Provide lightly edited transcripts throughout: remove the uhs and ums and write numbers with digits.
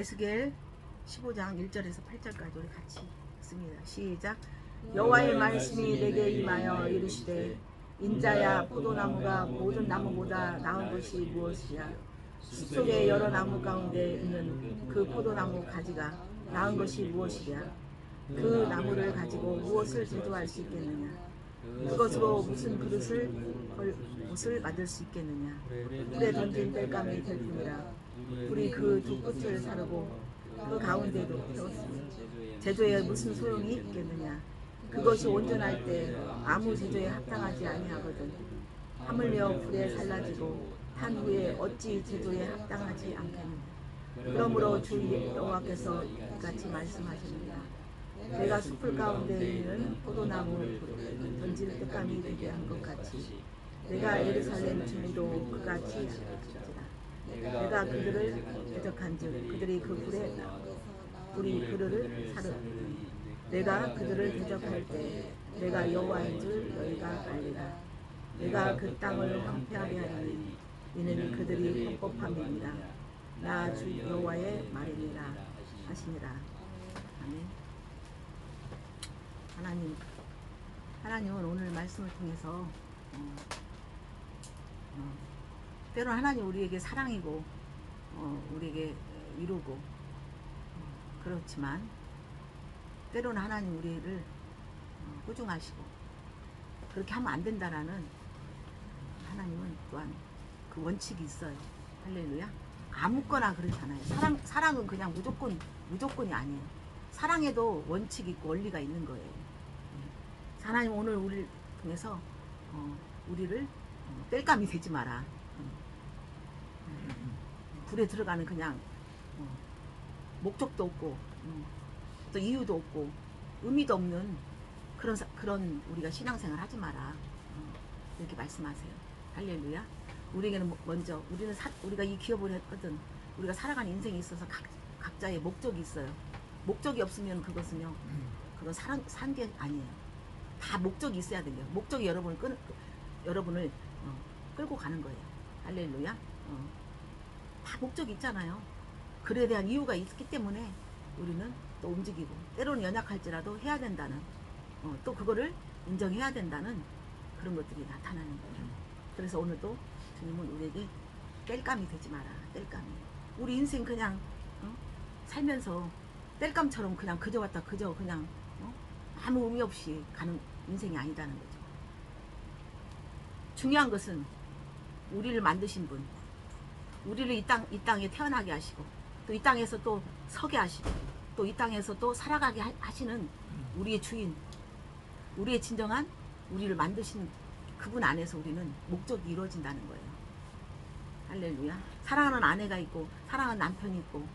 에스겔 15장 1절에서 8절까지 우리 같이 읽습니다. 시작. 여호와의 말씀이 내게 임하여 이르시되 인자야, 포도나무가 모든 나무보다 나은 것이 무엇이냐? 숲속의 여러 나무 가운데 있는 그 포도나무 가지가 나은 것이 무엇이랴? 그 나무를 가지고 무엇을 제조할 수 있겠느냐? 그것으로 무슨 옷을 만들 수 있겠느냐? 불에 던진 땔감이 될 뿐이라. 불이 그 두 끝을 사르고 그 가운데도 태웠으니 제조에 무슨 소용이 있겠느냐? 그것이 온전할 때 아무 제조에 합당하지 아니하거든. 하물며 불에 살라지고 탄 후에 어찌 제조에 합당하지 않겠느냐? 그러므로 주 여호와께서 이같이 말씀하십니다. 내가 숲을 가운데 있는 포도나무를 던질 땔감이 되게 한 것 같이 내가 예루살렘 주민도 그같이 할지라. 내가 그들을 대적한즉 그들이 그 불에 불이 그들을 사르리니 내가 그들을 대적할 때 내가 여호와인 줄 너희가 알리라. 내가 그 땅을 황폐하게 하리니 이는 그들이 헛법함이니라. 나 주 여호와의 말이니라 하시니라. 아멘. 하나님은 오늘 말씀을 통해서 때로는 하나님 우리에게 사랑이고 우리에게 위로고 그렇지만 때로는 하나님 우리를 꾸중하시고 그렇게 하면 안 된다라는 하나님은 또한 그 원칙이 있어요. 할렐루야. 아무거나 그렇잖아요. 사랑은 그냥 무조건이 아니에요. 사랑에도 원칙이 있고 원리가 있는 거예요. 하나님 오늘 우리를 통해서 우리를 땔감이 되지 마라. 불에 들어가는 그냥 목적도 없고 또 이유도 없고 의미도 없는 그런 우리가 신앙생활 하지 마라. 이렇게 말씀하세요. 할렐루야. 우리에게는 먼저 우리가 이 기업을 했거든. 우리가 살아가는 인생에 있어서 각자의 목적이 있어요. 목적이 없으면 그건 산 게 아니에요. 다 목적이 있어야 돼요. 목적이 여러분을 끌고 가는 거예요. 할렐루야. 다 목적이 있잖아요. 그에 대한 이유가 있기 때문에 우리는 또 움직이고 때로는 연약할지라도 해야 된다는 또 그거를 인정해야 된다는 그런 것들이 나타나는 거예요. 그래서 오늘도 주님은 우리에게 땔감이 되지 마라. 땔감이. 우리 인생 그냥 살면서 땔감처럼 그냥 그저 왔다 그저 그냥 아무 의미 없이 가는 인생이 아니다는 거죠. 중요한 것은 우리를 만드신 분, 우리를 이 땅에 태어나게 하시고 또 이 땅에서 또 서게 하시고 또 이 땅에서 또 살아가게 하시는 우리의 주인, 우리의 진정한 우리를 만드신 그분 안에서 우리는 목적이 이루어진다는 거예요. 할렐루야. 사랑하는 아내가 있고 사랑하는 남편이 있고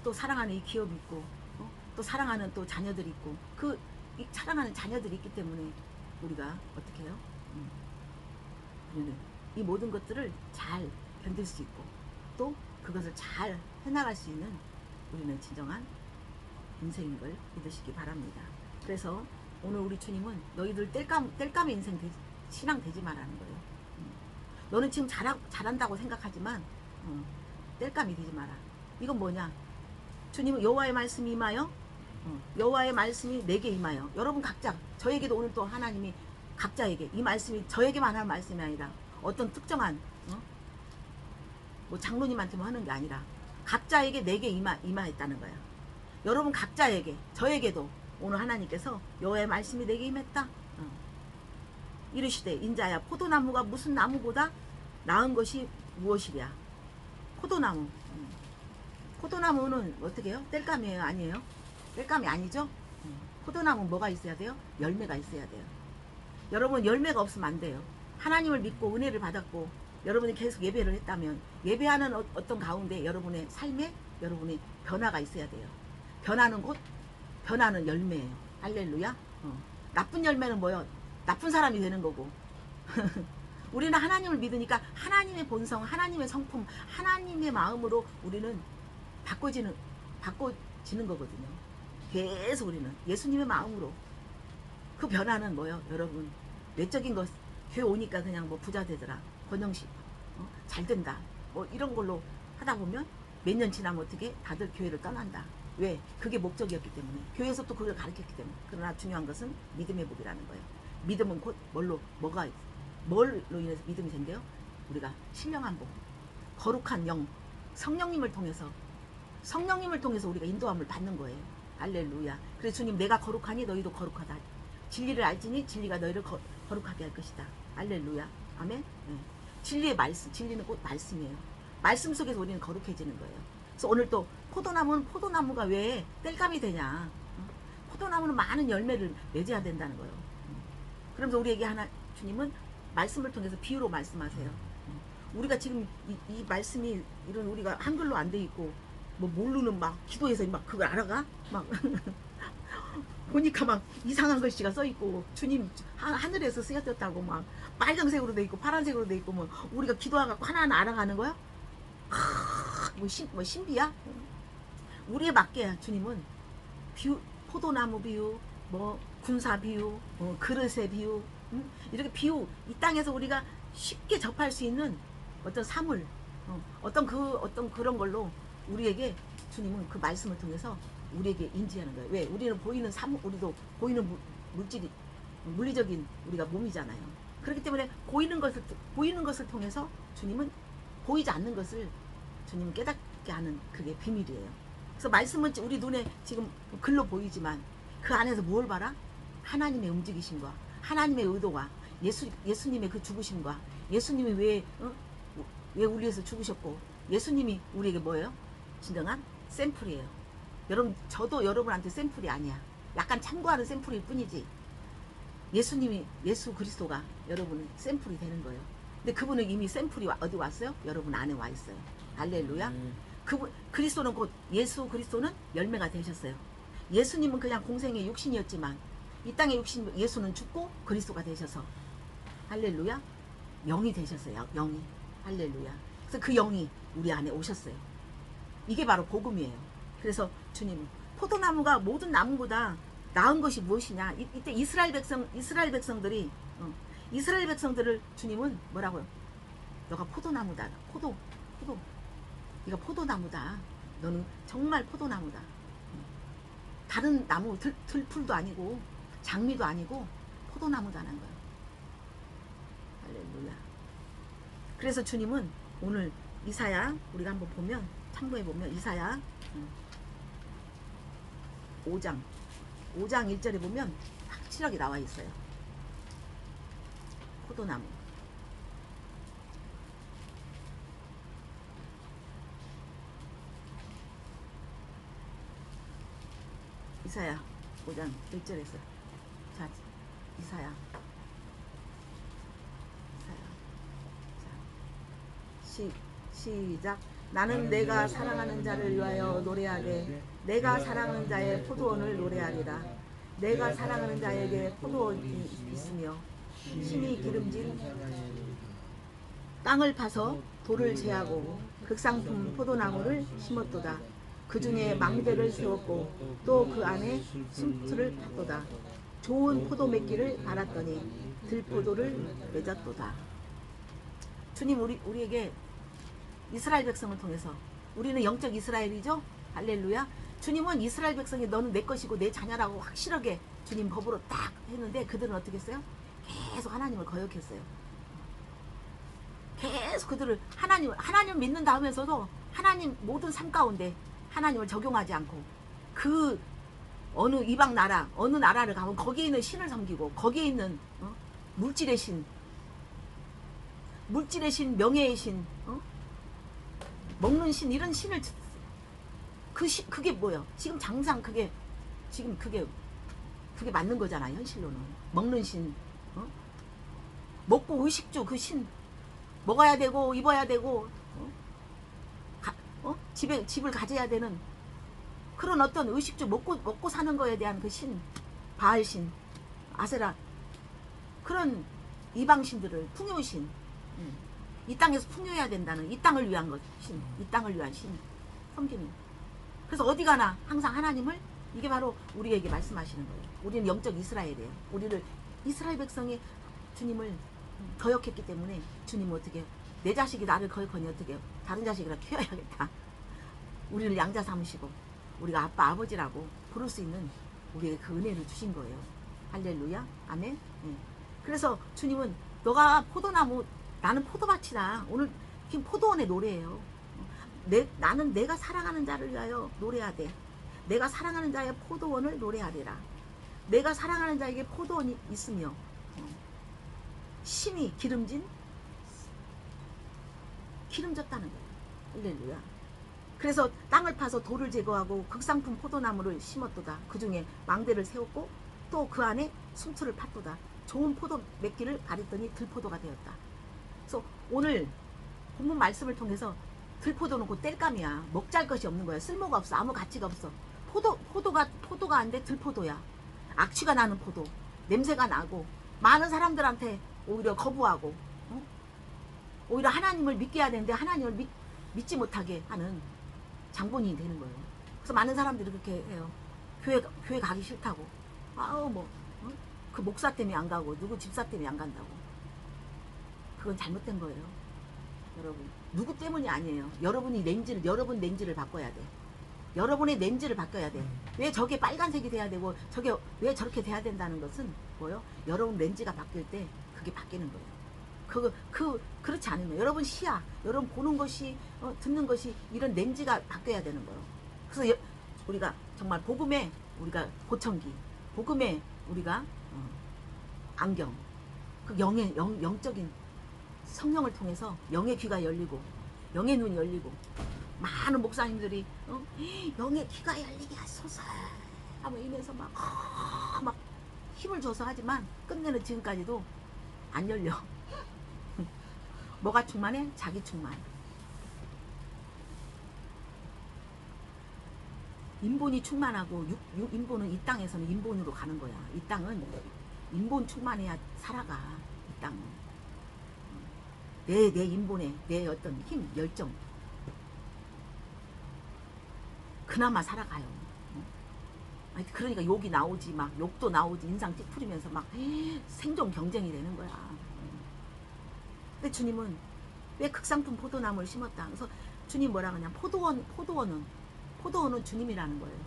또 사랑하는 이 기업이 있고 또 사랑하는 또 자녀들이 있고 이 사랑하는 자녀들이 있기 때문에 우리가 어떻게 해요? 우리는 이 모든 것들을 잘 견딜 수 있고 또 그것을 잘 해나갈 수 있는 우리는 진정한 인생인 걸 믿으시기 바랍니다. 그래서 오늘 우리 주님은 너희들 땔감의 인생 신앙 되지 말라는 거예요. 너는 지금 잘한다고 생각하지만 땔감이 되지 마라. 이건 뭐냐? 주님은 여호와의 말씀이 임하여 여호와의 말씀이 내게 임하여 여러분 각자 저에게도 오늘 또 하나님이 각자에게 이 말씀이 저에게만 할 말씀이 아니라 어떤 특정한 뭐 장로님한테만 하는 게 아니라 각자에게 내게 임하였다는 거야. 여러분 각자에게 저에게도 오늘 하나님께서 여호와의 말씀이 내게 임했다. 이르시되 인자야 포도나무가 무슨 나무보다 나은 것이 무엇이랴. 포도나무. 포도나무는 어떻게 해요? 땔감이에요? 아니에요? 땔감이 아니죠? 포도나무는 뭐가 있어야 돼요? 열매가 있어야 돼요. 여러분 열매가 없으면 안 돼요. 하나님을 믿고 은혜를 받았고 여러분이 계속 예배를 했다면 예배하는 어떤 가운데 여러분의 삶에 여러분의 변화가 있어야 돼요. 변화는 열매예요. 할렐루야. 나쁜 열매는 뭐예요? 나쁜 사람이 되는 거고 우리는 하나님을 믿으니까 하나님의 본성, 하나님의 성품, 하나님의 마음으로 우리는 바꿔지는 거거든요. 계속 우리는 예수님의 마음으로. 그 변화는 뭐예요? 여러분 외적인 것 교회 오니까 그냥 뭐 부자 되더라, 번영식 잘 된다 뭐 이런 걸로 하다 보면 몇 년 지나면 어떻게 다들 교회를 떠난다. 왜? 그게 목적이었기 때문에. 교회에서 또 그걸 가르쳤기 때문에. 그러나 중요한 것은 믿음의 복이라는 거예요. 믿음은 곧 뭘로 인해서 믿음이 생겨요? 우리가 신령한 복, 거룩한 영, 성령님을 통해서 우리가 인도함을 받는 거예요. 할렐루야. 그래서 주님, 내가 거룩하니 너희도 거룩하다. 진리를 알지니 진리가 너희를 거룩하게 할 것이다. 할렐루야. 아멘. 네. 진리의 말씀, 진리는 곧 말씀이에요. 말씀 속에서 우리는 거룩해지는 거예요. 그래서 오늘 또 포도나무가 왜 땔감이 되냐. 포도나무는 많은 열매를 맺어야 된다는 거예요. 그러면서 우리에게 주님은 말씀을 통해서 비유로 말씀하세요. 우리가 지금 이 말씀이 이런 우리가 한글로 안 돼 있고 뭐 모르는 막 기도해서 막 그걸 알아가? 막 보니까 막 이상한 글씨가 써 있고 주님 하늘에서 쓰여졌다고 막 빨강색으로 돼 있고 파란색으로 돼 있고 뭐 우리가 기도하고 하나하나 알아가는 거야? 뭐 신비야? 우리에 맞게 주님은 비유, 포도나무 비유, 뭐 군사 비유, 그릇의 비유, 이렇게 비유, 이 땅에서 우리가 쉽게 접할 수 있는 어떤 사물, 어떤 그런 걸로 우리에게 주님은 그 말씀을 통해서 우리에게 인지하는 거예요. 왜? 우리는 보이는 우리도 보이는 물리적인 우리가 몸이잖아요. 그렇기 때문에 보이는 것을 통해서 주님은 보이지 않는 것을 주님은 깨닫게 하는 그게 비밀이에요. 그래서 말씀은 우리 눈에 지금 글로 보이지만 그 안에서 뭘 봐라? 하나님의 움직이심과 하나님의 의도와 예수님의 그 죽으심과 예수님이 왜 우리 위해서 죽으셨고 예수님이 우리에게 뭐예요? 진정한 샘플이에요. 여러분, 저도 여러분한테 샘플이 아니야. 약간 참고하는 샘플일 뿐이지. 예수 그리스도가 여러분 샘플이 되는 거예요. 근데 그분은 이미 샘플이 어디 왔어요? 여러분 안에 와 있어요. 할렐루야. 그리스도는 곧 예수 그리스도는 열매가 되셨어요. 예수님은 그냥 공생의 육신이었지만 이 땅의 육신 예수는 죽고 그리스도가 되셔서 할렐루야. 영이 되셨어요. 영이. 할렐루야. 그래서 그 영이 우리 안에 오셨어요. 이게 바로 복음이에요. 그래서 주님, 포도나무가 모든 나무보다 나은 것이 무엇이냐? 이때 이스라엘 백성들이 이스라엘 백성들을 주님은 뭐라고요? 너가 포도나무다. 네가 포도나무다. 너는 정말 포도나무다. 다른 나무 들풀도 아니고 장미도 아니고 포도나무다는 거예요. 할렐루야. 그래서 주님은 오늘 이사야 우리가 한번 보면 참고해 보면 이사야 5장 1절에 보면 확실하게 나와 있어요. 포도나무. 이사야 5장 1절에서 자 이사야 시작. 나는 내가 사랑하는 자를 위하여 노래하되 내가 사랑하는 자의 포도원을 노래하리라. 내가 사랑하는 자에게 포도원이 있으며 힘이 기름진 땅을 파서 돌을 제하고 극상품 포도나무를 심었도다. 그 중에 망대를 세웠고 또 그 안에 숨틀을 팠도다. 좋은 포도 맺기를 알았더니 들포도를 맺었도다. 주님 우리에게 이스라엘 백성을 통해서 우리는 영적 이스라엘이죠. 할렐루야. 주님은 이스라엘 백성이 너는 내 것이고 내 자녀라고 확실하게 주님 법으로 딱 했는데 그들은 어떻게 했어요? 계속 하나님을 거역했어요. 계속 그들을 하나님을 믿는다 하면서도 하나님 모든 삶 가운데 하나님을 적용하지 않고 그 어느 이방 나라 어느 나라를 가면 거기에 있는 신을 섬기고 거기에 있는 물질의 신 명예의 신 먹는 신 이런 신을 그게 뭐예요? 지금 장상 그게 맞는 거잖아. 현실로는 먹는 신 먹고 의식주 그 신 먹어야 되고 입어야 되고 집을 가져야 되는 그런 어떤 의식주 먹고 사는 거에 대한 그 신 바알신 아세라 그런 이방신들을 풍요신 이 땅에서 풍요해야 된다는 이 땅을 위한 신 이 땅을 위한 신 섬기는. 그래서 어디 가나 항상 하나님을 이게 바로 우리에게 말씀하시는 거예요. 우리는 영적 이스라엘이에요. 우리를 이스라엘 백성이 주님을 거역했기 때문에 주님은 어떻게 내 자식이 나를 거역하니 어떻게 다른 자식이라 키워야겠다. 우리를 양자 삼으시고 우리가 아빠 아버지라고 부를 수 있는 우리에게 그 은혜를 주신 거예요. 할렐루야. 아멘. 네. 그래서 주님은 너가 포도나무, 나는 포도밭이다. 오늘 지금 포도원의 노래예요. 나는 내가 사랑하는 자를 위하여 노래하되 내가 사랑하는 자의 포도원을 노래하리라. 내가 사랑하는 자에게 포도원이 있으며 심이 기름졌다는 거예요. 할렐루야. 그래서 땅을 파서 돌을 제거하고 극상품 포도나무를 심었도다. 그 중에 망대를 세웠고 또 그 안에 숨투를 팠도다. 좋은 포도 맺기를 바랬더니 들포도가 되었다. 그래서 오늘 본문 말씀을 통해서 들포도는 곧 땔감이야. 먹잘 것이 없는 거야. 쓸모가 없어. 아무 가치가 없어. 포도가 안 돼. 들포도야. 악취가 나는 포도. 냄새가 나고 많은 사람들한테 오히려 거부하고 오히려 하나님을 믿게 해야 되는데 하나님을 믿지 못하게 하는 장본인이 되는 거예요. 그래서 많은 사람들이 그렇게 해요. 교회 가기 싫다고. 그 목사 때문에 안 가고 누구 집사 때문에 안 간다고. 그건 잘못된 거예요. 여러분 누구 때문이 아니에요. 여러분 렌즈를 바꿔야 돼. 여러분의 렌즈를 바꿔야 돼. 왜 저게 빨간색이 돼야 되고 저게 왜 저렇게 돼야 된다는 것은 뭐요? 여러분 렌즈가 바뀔 때 그게 바뀌는 거예요. 그렇지 않으면 여러분 시야, 여러분 보는 것이 듣는 것이 이런 렌즈가 바뀌어야 되는 거예요. 그래서 우리가 정말 복음의 우리가 보청기, 복음의 우리가 안경, 그 영적인 성령을 통해서 영의 귀가 열리고 영의 눈이 열리고 많은 목사님들이 영의 귀가 열리게 하소서 하며 이면서 막 힘을 줘서 하지만 끝내는 지금까지도 안 열려. 뭐가 충만해? 자기 충만. 인본이 충만하고 인본은 이 땅에서는 인본으로 가는 거야. 이 땅은 인본 충만해야 살아가. 이 땅은 내 인본에 내 어떤 힘, 열정 그나마 살아가요. 그러니까 욕이 나오지, 막 욕도 나오지, 인상 찌푸리면서 막 생존 경쟁이 되는 거야. 근데 주님은 왜 극상품 포도나무를 심었다. 그래서 주님 뭐라 그러냐. 포도원은 주님이라는 거예요.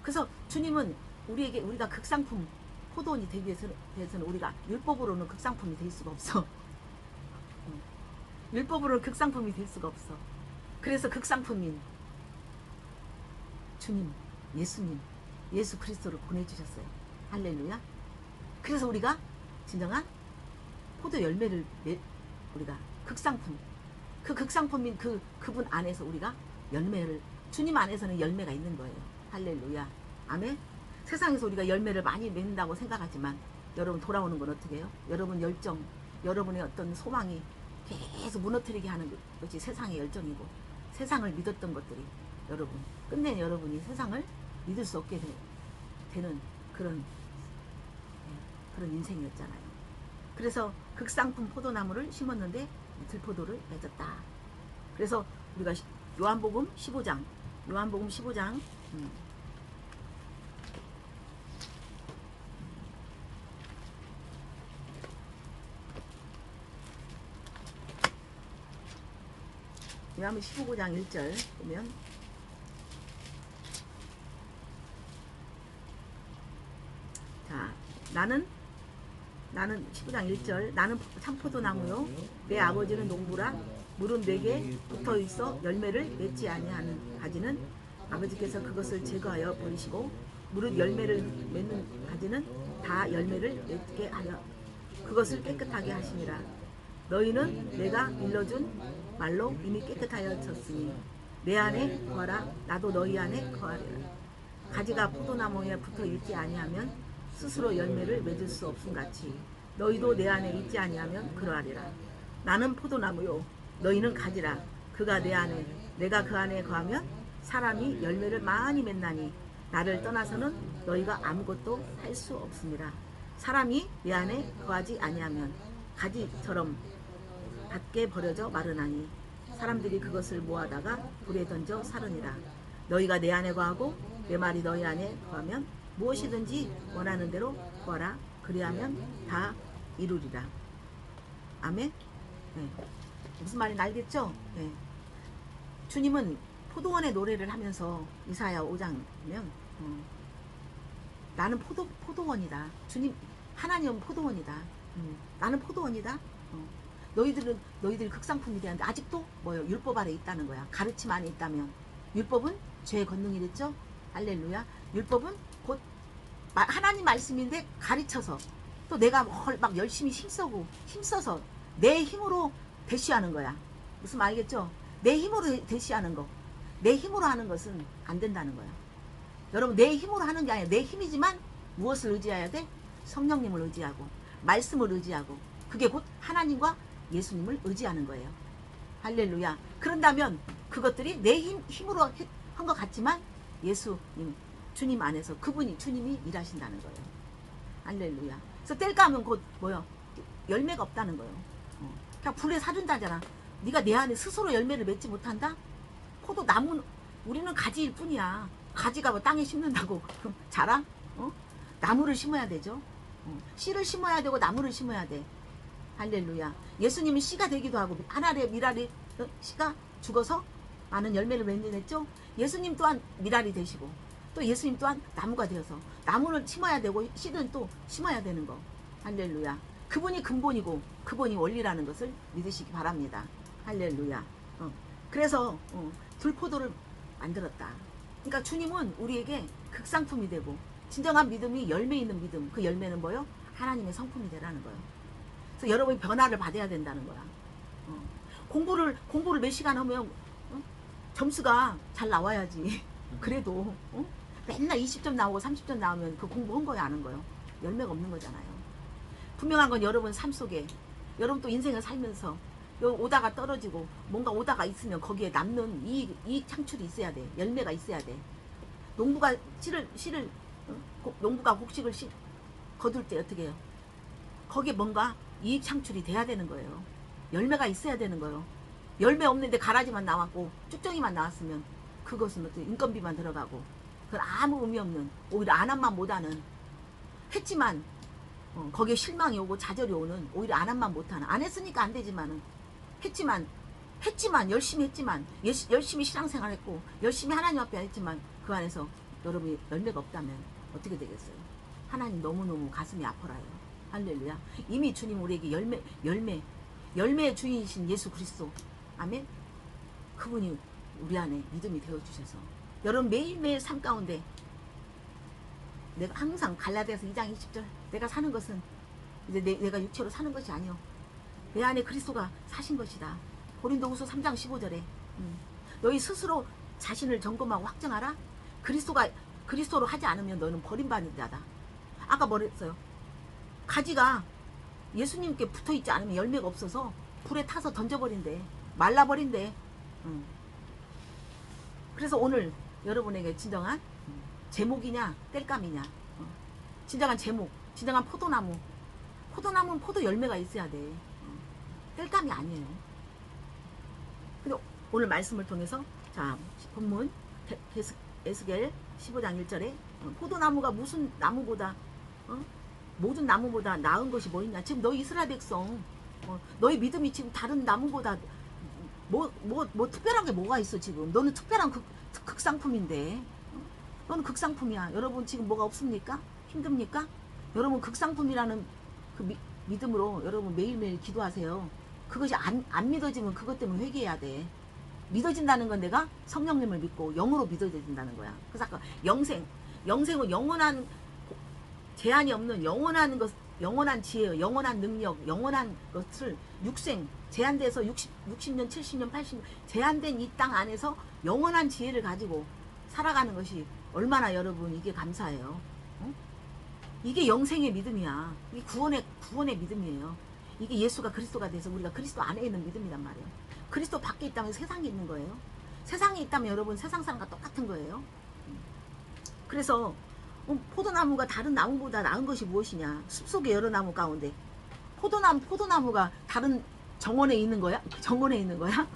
그래서 주님은 우리가 극상품 포도원이 되기 위해서는 우리가 율법으로는 극상품이 될 수가 없어. 율법으로는 극상품이 될 수가 없어. 그래서 극상품인 주님, 예수님, 예수 그리스도를 보내주셨어요. 할렐루야. 그래서 우리가 진정한 포도 열매를 우리가 극상품, 그 극상품인 그분 안에서 우리가 열매를, 주님 안에서는 열매가 있는 거예요. 할렐루야. 아멘. 세상에서 우리가 열매를 많이 맺는다고 생각하지만 여러분 돌아오는 건 어떻게 해요? 여러분 열정, 여러분의 어떤 소망이 계속 무너뜨리게 하는 것이 세상의 열정이고 세상을 믿었던 것들이 여러분 끝내 여러분이 세상을 믿을 수 없게 되는 그런 인생이었잖아요. 그래서 극상품 포도나무를 심었는데 들포도를 맺었다. 그래서 우리가 요한복음 15장 요한복음 15장 1절 보면 자, 나는 15장 1절 나는 참포도나무요 내 아버지는 농부라 물은 내게 붙어 있어 열매를 맺지 아니하는 가지는 아버지께서 그것을 제거하여 버리시고 무릇 열매를 맺는 가지는 다 열매를 맺게 하여 그것을 깨끗하게 하시니라. 너희는 내가 일러준 말로 이미 깨끗하여졌으니 내 안에 거하라. 나도 너희 안에 거하리라. 가지가 포도나무에 붙어 있지 아니하면 스스로 열매를 맺을 수 없음 같이 너희도 내 안에 있지 아니하면 그러하리라. 나는 포도나무요 너희는 가지라. 그가 내 안에 내가 그 안에 거하면 사람이 열매를 많이 맺나니 나를 떠나서는 너희가 아무것도 할 수 없습니다. 사람이 내 안에 거하지 아니하면 가지처럼 밖에 버려져 마르나니 사람들이 그것을 모아다가 불에 던져 사르니라. 너희가 내 안에 거하고 내 말이 너희 안에 거하면 무엇이든지 원하는 대로 구하라. 그리하면 다 이루리라. 아멘. 네. 무슨 말인지 알겠죠? 네. 주님은 포도원의 노래를 하면서 이사야 5장 보면 나는 포도원이다. 주님 하나님은 포도원이다. 나는 포도원이다. 너희들이 극상품이 되는데 아직도 뭐요? 율법 아래 있다는 거야. 가르침 안에 있다면 율법은 죄의 권능이랬죠. 할렐루야. 율법은 곧 하나님 말씀인데 가르쳐서 또 내가 막 열심히 힘써서 내 힘으로 대시하는 거야. 무슨 말 알겠죠? 내 힘으로 대시하는 거. 내 힘으로 하는 것은 안 된다는 거야. 여러분 내 힘으로 하는 게 아니라 내 힘이지만 무엇을 의지해야 돼? 성령님을 의지하고 말씀을 의지하고 그게 곧 하나님과 예수님을 의지하는 거예요. 할렐루야. 그런다면 그것들이 내 힘으로 한 것 같지만 예수님 주님 안에서 주님이 일하신다는 거예요. 할렐루야. 그래서 뗄까면 곧 뭐요? 열매가 없다는 거예요. 그냥 불에 사준다잖아. 네가 내 안에 스스로 열매를 맺지 못한다? 포도나무 우리는 가지일 뿐이야. 가지가 뭐 땅에 심는다고 자라? 나무를 심어야 되죠. 씨를 심어야 되고 나무를 심어야 돼. 할렐루야. 예수님은 씨가 되기도 하고 한 알의 미랄이 씨가 죽어서 많은 열매를 맺는했죠. 예수님 또한 미랄이 되시고 또 예수님 또한 나무가 되어서 나무를 심어야 되고 씨는 또 심어야 되는 거. 할렐루야. 그분이 근본이고 그분이 원리라는 것을 믿으시기 바랍니다. 할렐루야. 그래서 들포도를 만들었다. 그러니까 주님은 우리에게 극상품이 되고 진정한 믿음이 열매 있는 믿음. 그 열매는 뭐요? 하나님의 성품이 되라는 거예요. 그래서 여러분이 변화를 받아야 된다는 거야. 공부를 몇 시간 하면 점수가 잘 나와야지. 그래도 맨날 20점 나오고 30점 나오면 그 공부한 거야 안 한 거요? 열매가 없는 거잖아요. 분명한 건 여러분 삶 속에 여러분 또 인생을 살면서 오다가 떨어지고 뭔가 오다가 있으면 거기에 남는 이익 창출이 있어야 돼. 열매가 있어야 돼. 농부가 농부가 곡식을 거둘 때 어떻게 해요? 거기에 뭔가 이익 창출이 돼야 되는 거예요. 열매가 있어야 되는 거예요. 열매 없는데 가라지만 나왔고 쭉정이만 나왔으면 그것은 어떻게 인건비만 들어가고 그건 아무 의미 없는 오히려 안 한만 못하는 했지만 거기에 실망이 오고 좌절이 오는 오히려 안 한만 못하는 안 했으니까 안 되지만은 했지만 열심히 했지만 열심히 신앙생활 했고 열심히 하나님 앞에 했지만 그 안에서 여러분이 열매가 없다면 어떻게 되겠어요? 하나님 너무너무 가슴이 아파라요. 할렐루야. 이미 주님 우리에게 열매의 주인이신 예수 그리스도 아멘. 그분이 우리 안에 믿음이 되어주셔서 여러분 매일매일 삶 가운데 내가 항상 갈라디아서 2장 20절 내가 사는 것은 이제 내가 육체로 사는 것이 아니요 내 안에 그리스도가 사신 것이다. 고린도후서 3장 15절에 너희 스스로 자신을 점검하고 확정하라. 그리스도로 하지 않으면 너는 버림받는 자다. 아까 뭐랬어요? 가지가 예수님께 붙어있지 않으면 열매가 없어서 불에 타서 던져버린대. 말라버린대. 그래서 오늘 여러분에게 진정한 제목이냐 땔감이냐 진정한 제목 진정한 포도나무는 포도 열매가 있어야 돼. 땔감이 아니에요. 근데 오늘 말씀을 통해서 자 본문 에스겔 15장 1절에 포도나무가 무슨 나무보다 모든 나무보다 나은 것이 뭐 있냐. 지금 너희 이스라엘 백성 너희 믿음이 지금 다른 나무보다 뭐 특별한 게 뭐가 있어. 지금 너는 특별한 극상품인데 너는 극상품이야. 여러분 지금 뭐가 없습니까? 힘듭니까? 여러분 극상품이라는 그 믿음으로 여러분 매일매일 기도하세요. 그것이 안 믿어지면 그것 때문에 회개해야 돼. 믿어진다는 건 내가 성령님을 믿고 영으로 믿어진다는 거야. 그래서 아까 영생은 영원한 제한이 없는 영원한 지혜, 영원한 능력, 영원한 것을 육생 제한돼서 60년, 70년, 80년 제한된 이 땅 안에서 영원한 지혜를 가지고 살아가는 것이 얼마나 여러분 이게 감사해요. 이게 영생의 믿음이야. 이게 구원의 믿음이에요. 이게 예수가 그리스도가 돼서 우리가 그리스도 안에 있는 믿음이란 말이에요. 그리스도 밖에 있다면 세상에 있는 거예요. 세상에 있다면 여러분 세상 사람과 똑같은 거예요. 그래서 포도나무가 다른 나무보다 나은 것이 무엇이냐. 숲속의 여러 나무 가운데 포도나무가 다른 정원에 있는 거야? 정원에 있는 거야?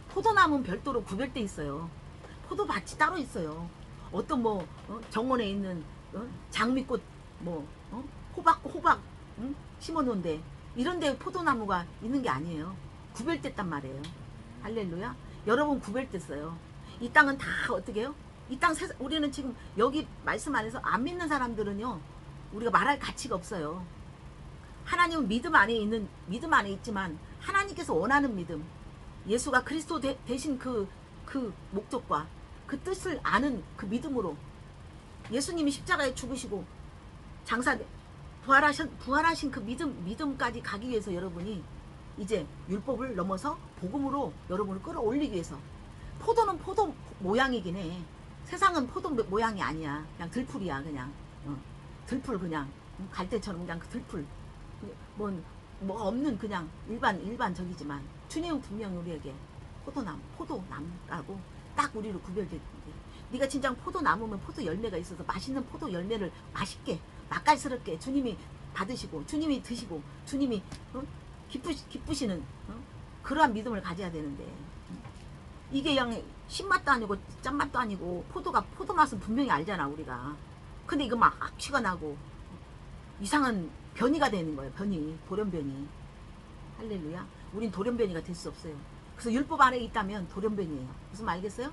포도나무는 별도로 구별돼 있어요. 포도밭이 따로 있어요. 어떤 정원에 있는 장미꽃 호박 심어놓은데 이런데 포도나무가 있는 게 아니에요. 구별됐단 말이에요. 할렐루야. 여러분 구별됐어요. 이 땅은 다 어떻게 해요? 이 땅 우리는 지금 여기 말씀 안에서 안 믿는 사람들은요, 우리가 말할 가치가 없어요. 하나님은 믿음 안에 있지만 하나님께서 원하는 믿음, 예수가 그리스도 대신 그 목적과 그 뜻을 아는 그 믿음으로 예수님이 십자가에 죽으시고 부활하신 그 믿음까지 가기 위해서 여러분이 이제 율법을 넘어서 복음으로 여러분을 끌어올리기 위해서, 포도는 포도 모양이긴 해. 세상은 포도 모양이 아니야. 그냥 들풀이야. 그냥 들풀, 그냥 갈대처럼 그냥 그 들풀, 뭐가 없는 그냥 일반적이지만 주님은 분명히 우리에게 포도나무라고 딱 우리를 구별되는데, 네가 진짜 포도나무면 포도 열매가 있어서 맛있는 포도 열매를 맛있게 맛깔스럽게 주님이 받으시고 주님이 드시고 주님이 기쁘시는 그러한 믿음을 가져야 되는데, 이게 그냥 신맛도 아니고 짠맛도 아니고 포도 맛은 분명히 알잖아 우리가. 근데 이거 막 악취가 나고 이상한 변이가 되는 거예요. 돌연변이. 할렐루야. 우린 돌연변이가 될 수 없어요. 그래서 율법 안에 있다면 돌연변이에요. 무슨 말 알겠어요?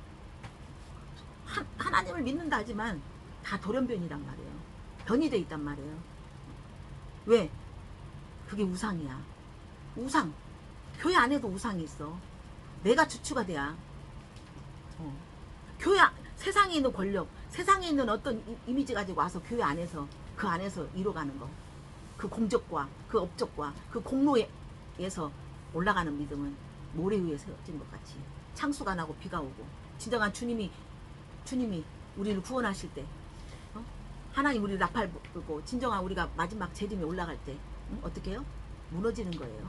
하나님을 믿는다 하지만 다 돌연변이란 말이에요. 변이돼 있단 말이에요. 왜? 그게 우상이야. 우상. 교회 안에도 우상이 있어. 내가 주추가 돼야. 교회 세상에 있는 권력, 세상에 있는 어떤 이미지 가지고 와서 교회 안에서 그 안에서 이뤄가는 거, 그 공적과 그 업적과 그 공로에서 올라가는 믿음은 모래 위에 세워진 것 같이 창수가 나고 비가 오고, 진정한 주님이 우리를 구원하실 때, 하나님 우리를 나팔 불고 진정한 우리가 마지막 재림에 올라갈 때 어떻게 해요? 무너지는 거예요.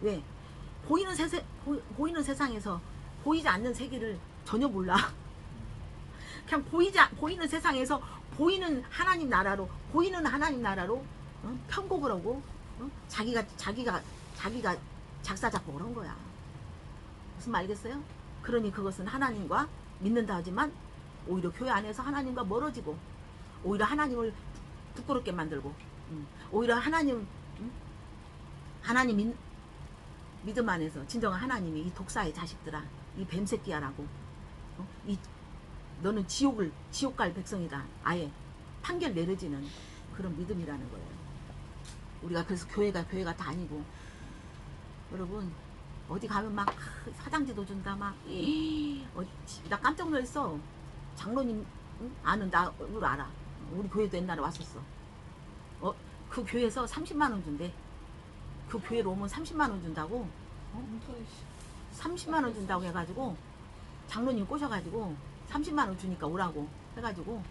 왜? 보이는 세상에서 보이지 않는 세계를 전혀 몰라. 그냥 보이는 세상에서 보이는 하나님 나라로 편곡을 하고 자기가 작사 작곡을 한 거야. 무슨 말 알겠어요? 그러니 그것은 하나님과 믿는다 하지만 오히려 교회 안에서 하나님과 멀어지고, 오히려 하나님을 부끄럽게 만들고, 오히려 하나님 믿음 안에서 진정한 하나님이 이 독사의 자식들아, 이 뱀새끼야라고, 너는 지옥 갈 백성이다, 아예 판결 내려지는 그런 믿음이라는 거예요. 우리가 그래서 교회가 다니고, 여러분 어디 가면 막 사장지도 준다, 막 나 깜짝 놀랐어. 장로님 아는 나를 알아. 우리 교회도 옛날에 왔었어. 그 교회에서 30만원 준대. 그 교회로 오면 30만원 준다고. 30만원 준다고 해가지고 장로님 꼬셔가지고 30만원 주니까 오라고 해가지고,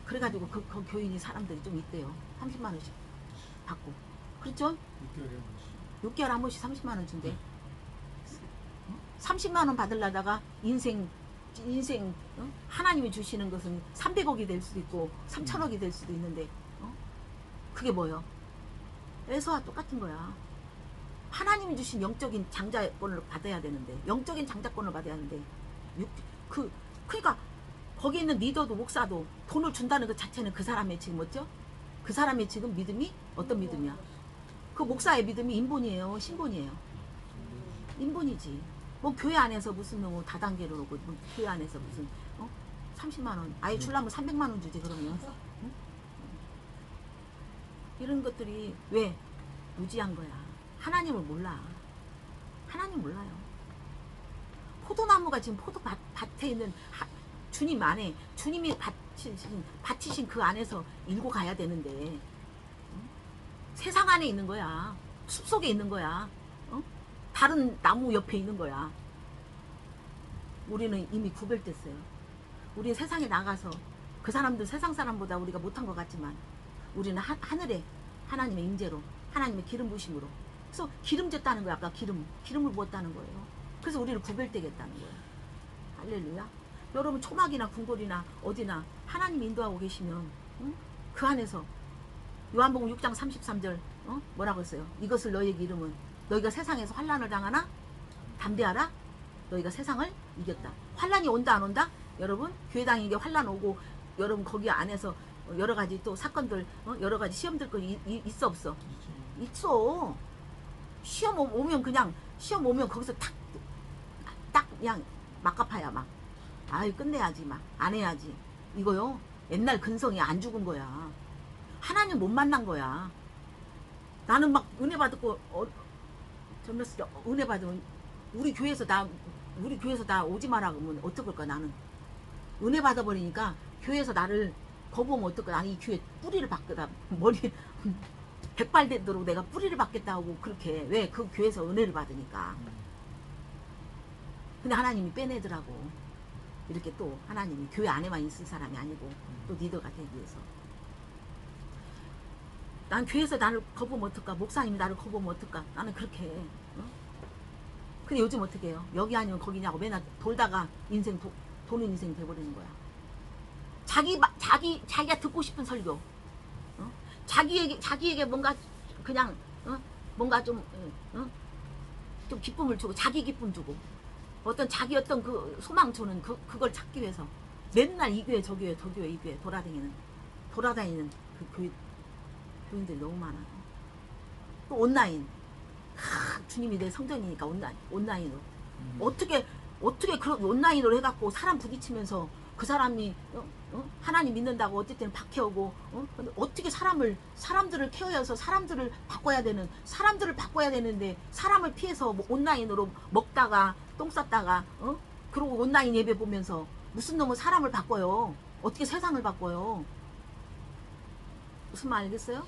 그래가지고 그 교인이 사람들이 좀 있대요. 30만원씩 받고. 그렇죠? 6개월에 한 번씩 30만원 준대. 30만원 받으려다가 인생 하나님이 주시는 것은 300억이 될 수도 있고 3천억이 될 수도 있는데, 그게 뭐예요? 에서와 똑같은 거야. 하나님이 주신 영적인 장자권을 받아야 되는데, 영적인 장자권을 받아야 하는데, 그러니까 거기 있는 리더도 목사도 돈을 준다는 것 자체는 그 사람의 지금 뭐죠? 그 사람의 지금 믿음이 어떤 믿음이야? 그 목사의 믿음이 인본이에요, 신본이에요? 인본이지. 뭐 교회 안에서 무슨 뭐 다단계로 오고, 뭐 교회 안에서 무슨 30만원 아예 줄라면 300만원 주지 그러면. 이런 것들이 왜? 무지한 거야. 하나님을 몰라. 하나님 몰라요. 포도나무가 지금 포도밭에 있는 주님 안에, 주님이 바치신 그 안에서 일고 가야 되는데, 세상 안에 있는 거야. 숲속에 있는 거야. 다른 나무 옆에 있는 거야. 우리는 이미 구별됐어요. 우리는 세상에 나가서 그 사람들 세상 사람보다 우리가 못한 것 같지만, 우리는 하늘에 하나님의 임재로, 하나님의 기름 부심으로, 그래서 기름졌다는 거야. 아까 기름을 부었다는 거예요. 그래서 우리를 구별되겠다는 거예요. 할렐루야. 여러분 초막이나 궁궐이나 어디나 하나님 인도하고 계시면 그 안에서 요한복음 6장 33절 뭐라고 했어요? 이것을 너희에게 이름은 너희가 세상에서 환난을 당하나 담대하라. 너희가 세상을 이겼다. 환난이 온다 안 온다? 여러분 교회당에게 환난 오고, 여러분 거기 안에서 여러 가지 또 사건들, 여러 가지 시험들 거 있어 없어? 있어. 시험 오면 거기서 딱 그냥 막 갚아야 막 아이 끝내야지 막 안 해야지. 이거요 옛날 근성이 안 죽은 거야. 하나님 못 만난 거야. 나는 막 은혜 받고 전면스 은혜 받으면 우리 교회에서 나 오지 마라 그러면 어떡할까. 나는 은혜 받아버리니까 교회에서 나를 거부하면 어떡까. 나는 이 교회 뿌리를 박겠다. 머리 백발 되도록 내가 뿌리를 박겠다고 그렇게. 왜? 그 교회에서 은혜를 받으니까. 근데 하나님이 빼내더라고. 이렇게 또 하나님이 교회 안에만 있을 사람이 아니고 또 리더가 되기 위해서. 난 교회에서 나를 거부하면 어떡까. 목사님이 나를 거부하면 어떡까. 나는 그렇게 해. 근데 요즘 어떻게 해요? 여기 아니면 거기냐고 맨날 돌다가 인생 도는 인생 돼버리는 거야. 자기가 듣고 싶은 설교, 자기에게 뭔가 그냥 뭔가 좀 기쁨을 주고 자기 기쁨 주고 자기 어떤 그 소망초는 그걸 찾기 위해서 맨날 이 교회 저 교회 저 교회 이 교회 돌아다니는 그 교인들이 너무 많아. 또 온라인. 주님이 내 성전이니까 온라인으로. 어떻게 그런 온라인으로 해갖고 사람 부딪히면서 그 사람이 하나님 믿는다고 어쨌든 박해오고 어떻게 사람들을 케어해서 사람들을 바꿔야 되는데 사람을 피해서 뭐 온라인으로 먹다가 똥 쌌다가 그러고 온라인 예배 보면서 무슨 놈은 사람을 바꿔요. 어떻게 세상을 바꿔요. 무슨 말 알겠어요?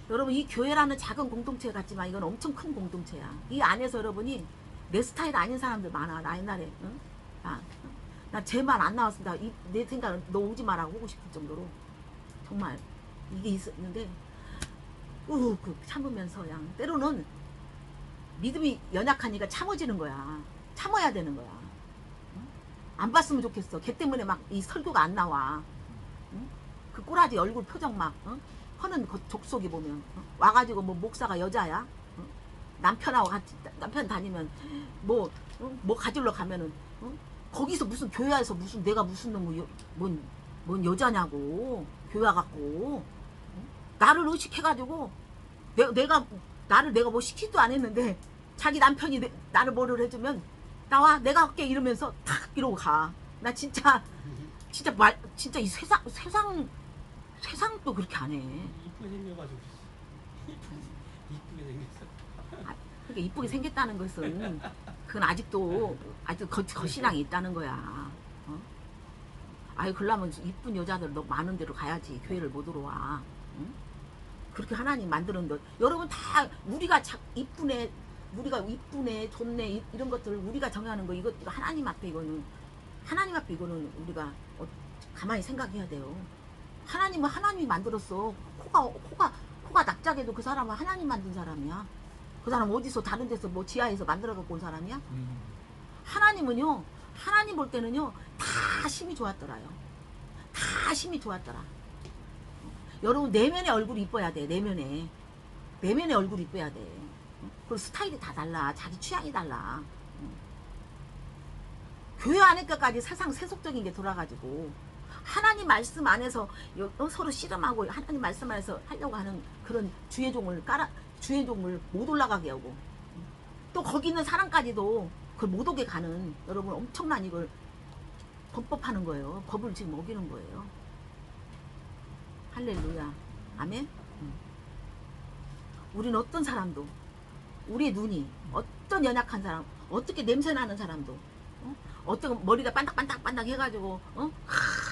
여러분 이 교회라는 작은 공동체 같지만 이건 엄청 큰 공동체야. 이 안에서 여러분이 내 스타일 아닌 사람들 많아. 나 옛날에 나 제 말 안 나왔습니다. 내 생각은 너 오지 마라고 하고 싶을 정도로 정말 이게 있었는데 참으면서 그냥 때로는 믿음이 연약하니까 참아지는 거야. 참아야 되는 거야. 안 봤으면 좋겠어. 걔 때문에 막 이 설교가 안 나와. 그 꼬라지 얼굴 표정 막 허는 족속이 보면 와가지고 뭐 목사가 여자야? 남편하고 같이 남편 다니면 뭐 가지러 가면은 거기서 무슨 교회에서 무슨 내가 무슨 뭔 여자냐고 교회 갖고 나를 의식해가지고 내가 뭐 시키지도 안 했는데 자기 남편이 나를 뭐를 해주면 나와 내가 할게 이러면서 탁 이러고 가. 나 진짜 이 세상도 그렇게 안 해. 이쁘게 생겨가지고 이쁘게 생겼어. 그러니까 이쁘게 생겼다는 것은 그건 아직도 거신앙이 있다는 거야. 아이 그러려면 이쁜 여자들 너무 많은 데로 가야지 교회를 못 들어와. 그렇게 하나님 만드는 여러분 다 우리가 이쁘네 좋네 이런 것들을 우리가 정하는 거 이거 하나님 앞에 이거는 우리가 가만히 생각해야 돼요. 하나님은 하나님이 만들었어. 코가 납작해도 그 사람은 하나님 만든 사람이야. 그 사람 어디서 다른 데서 뭐 지하에서 만들어 갖고 온 사람이야? 하나님은요. 하나님 볼 때는요. 다 힘이 좋았더라요. 다 힘이 좋았더라. 여러분 내면의 얼굴이 이뻐야 돼. 내면의 얼굴이 이뻐야 돼. 그리고 스타일이 다 달라. 자기 취향이 달라. 교회 안에까지 세상 세속적인 게 돌아가지고 하나님 말씀 안에서 서로 씨름하고 하나님 말씀 안에서 하려고 하는 그런 주의 종을 못 올라가게 하고 또 거기 있는 사람까지도 그걸 못 오게 가는 여러분 엄청난 이걸 범법하는 거예요. 법을 지금 어기는 거예요. 할렐루야. 아멘. 우리는 어떤 사람도 우리의 눈이 어떤 연약한 사람 어떻게 냄새나는 사람도 어떤 머리가 반딱반딱 해가지고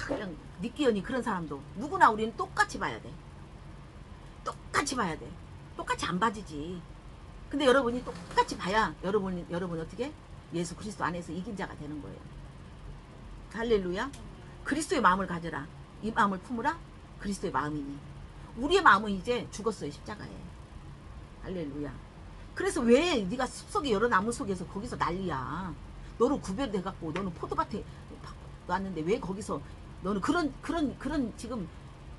그냥 니끼언니 그런 사람도 누구나 우리는 똑같이 봐야 돼. 똑같이 봐야 돼. 똑같이 안 봐지지. 근데 여러분이 똑같이 봐야 여러분 어떻게 예수 그리스도 안에서 이긴 자가 되는 거예요. 할렐루야. 그리스도의 마음을 가져라. 이 마음을 품으라. 그리스도의 마음이니. 우리의 마음은 이제 죽었어요. 십자가에. 할렐루야. 그래서 왜 네가 숲속에 여러 나무 속에서 거기서 난리야. 너를 구별돼갖고 너는 포도밭에 왔는데 왜 거기서 너는 그런 지금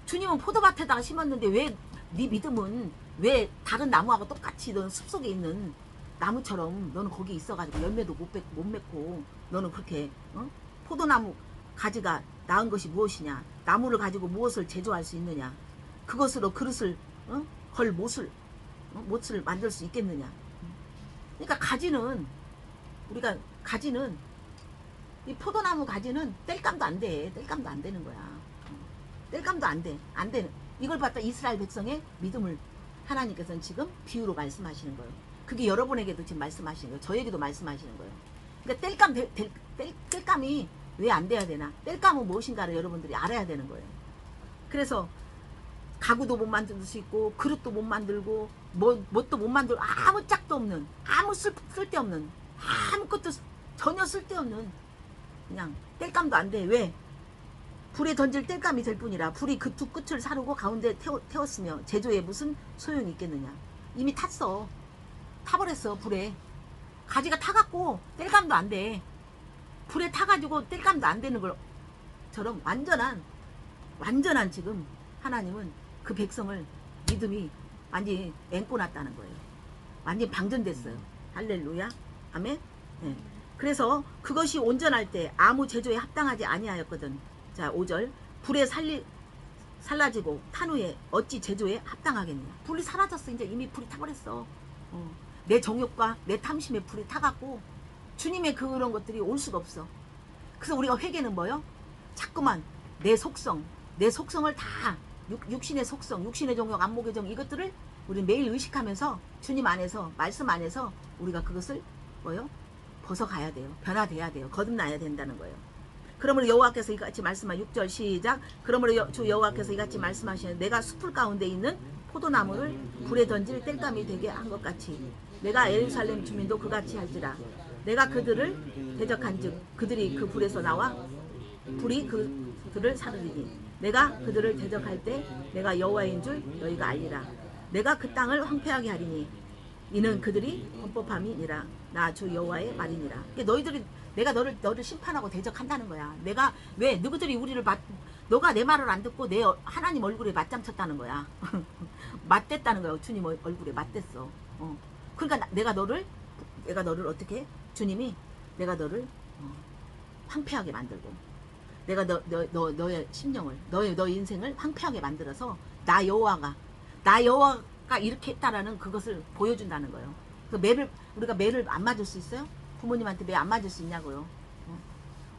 주님은 포도밭에다가 심었는데 왜 네 믿음은 왜 다른 나무하고 똑같이 너는 숲속에 있는 나무처럼 너는 거기 있어가지고 열매도 못 맺고 너는 그렇게 포도나무 가지가 나은 것이 무엇이냐. 나무를 가지고 무엇을 제조할 수 있느냐. 그것으로 그릇을 걸 못을 만들 수 있겠느냐. 그러니까 가지는 이 포도나무 가지는 뗄감도 안 돼. 뗄감도 안 되는 거야. 뗄감도 안 돼. 안 되는. 이걸 갖다 이스라엘 백성의 믿음을 하나님께서는 지금 비유로 말씀하시는 거예요. 그게 여러분에게도 지금 말씀하시는 거예요. 저에게도 말씀하시는 거예요. 그러니까 뗄감이 왜 안 돼야 되나? 뗄감은 무엇인가를 여러분들이 알아야 되는 거예요. 그래서 가구도 못 만들 수 있고 그릇도 못 만들고 뭣도 못 만들고 아무 짝도 없는 아무 쓸데없는 아무것도 전혀 쓸데없는 그냥 뗄감도 안 돼. 왜? 불에 던질 뗄감이 될 뿐이라 불이 그 두 끝을 사르고 가운데 태웠으며 제조에 무슨 소용이 있겠느냐. 이미 탔어. 타버렸어. 불에 가지가 타갖고 뗄감도 안 돼. 불에 타가지고 뗄감도 안 되는 걸처럼 완전한 지금 하나님은 그 백성을 믿음이 완전히 앵꼬 났다는 거예요. 완전히 방전됐어요. 할렐루야. 아멘. 네. 그래서 그것이 온전할 때 아무 제조에 합당하지 아니하였거든. 자 5절 불에 살라지고 탄 후에 어찌 제조에 합당하겠느냐. 불이 사라졌어. 이제 이미 불이 타버렸어. 내 정욕과 내 탐심에 불이 타갖고 주님의 그런 것들이 올 수가 없어. 그래서 우리가 회개는 뭐요? 자꾸만 내 속성을 다 육신의 속성, 육신의 정욕, 안목의 정 이것들을 우리 매일 의식하면서 주님 안에서 말씀 안에서 우리가 그것을 뭐요? 벗어가야 돼요. 변화돼야 돼요. 거듭나야 된다는 거예요. 그러므로 여호와께서 이같이 말씀하 6절 시작. 그러므로 주 여호와께서 이같이 말씀하시는 내가 숲풀 가운데 있는 포도나무를 불에 던질 뗄감이 되게 한 것 같이 내가 예루살렘 주민도 그같이 할지라. 내가 그들을 대적한즉 그들이 그 불에서 나와 불이 그들을 사르리니 내가 그들을 대적할 때 내가 여호와인 줄 너희가 알리라. 내가 그 땅을 황폐하게 하리니 이는 그들이 헌법함이니라. 나 주 여호와의 말이니라. 너희들이 내가 너를 심판하고 대적한다는 거야. 내가 왜 누구들이 우리를 너가 내 말을 안 듣고 내 하나님 얼굴에 맞짱 쳤다는 거야. 맞댔다는 거야. 주님 얼굴에 맞댔어. 그러니까 내가 너를 어떻게 주님이 내가 너를 황폐하게 만들고 내가 너의 심령을 너의 인생을 황폐하게 만들어서 나 여호와가 이렇게 했다라는 그것을 보여준다는 거예요. 그 우리가 매를 안 맞을 수 있어요? 부모님한테 매 안 맞을 수 있냐고요.